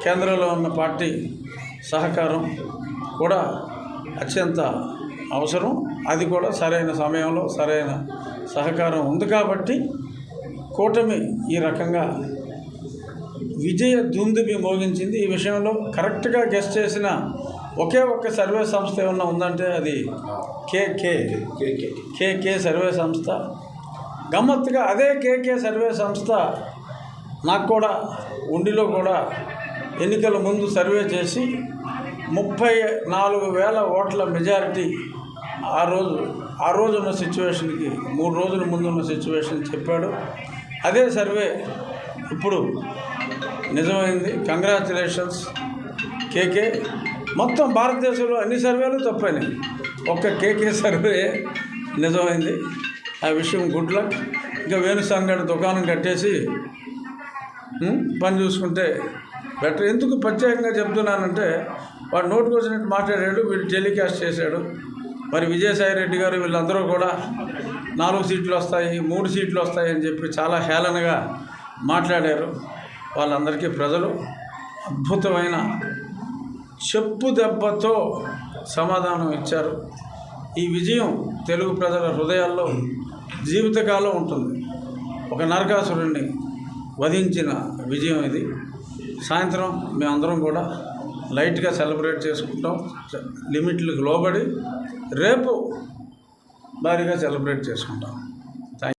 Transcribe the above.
కేంద్రంలో ఉన్న పార్టీ సహకారం కూడా అత్యంత అవసరం. అది కూడా సరైన సమయంలో సరైన సహకారం ఉంది కాబట్టి కూటమి ఈ రకంగా విజయ దుందుబి మోగించింది. ఈ విషయంలో కరెక్ట్గా గెస్ట్ చేసిన ఒకే ఒక్క సర్వే సంస్థ ఏమన్నా ఉందంటే అది కేకే సర్వే సంస్థ. గమ్మత్తుగా అదే కేకే సర్వే సంస్థ నాకు కూడా ఉండిలో కూడా ఎన్నికల ముందు సర్వే చేసి 34,000 ఓట్ల మెజారిటీ ఆ రోజు ఉన్న సిచ్యువేషన్కి 3 రోజుల ముందు ఉన్న సిచ్యువేషన్ చెప్పాడు. అదే సర్వే ఇప్పుడు నిజమైంది. కంగ్రాచులేషన్స్ కేకే. మొత్తం భారతదేశంలో అన్ని సర్వేలు తప్పైనాయి, ఒక్క కేకే సర్వే నిజమైంది. ఆ విషయం గుడ్ లక్. ఇంకా వేణుస్వామి దుకాణం కట్టేసి పని చూసుకుంటే బెటర్. ఎందుకు ప్రత్యేకంగా చెప్తున్నానంటే వాడు నోటుకు వచ్చినట్టు మాట్లాడాడు, వీడు టెలికాస్ట్ చేశాడు. మరి విజయసాయిరెడ్డి గారు వీళ్ళందరూ కూడా 4 సీట్లు వస్తాయి 3 సీట్లు వస్తాయి అని చెప్పి చాలా హేళనగా మాట్లాడారు. వాళ్ళందరికీ ప్రజలు అద్భుతమైన చెప్పు దెబ్బతో సమాధానం ఇచ్చారు. ఈ విజయం తెలుగు ప్రజల హృదయాల్లో జీవితకాలం ఉంటుంది. ఒక నరకాసురుడిని వధించిన విజయం ఇది. సాయంత్రం మేమందరం కూడా లైట్గా సెలబ్రేట్ చేసుకుంటాం, లిమిట్లకు లోబడి. రేపు భారీగా సెలబ్రేట్ చేసుకుంటాం.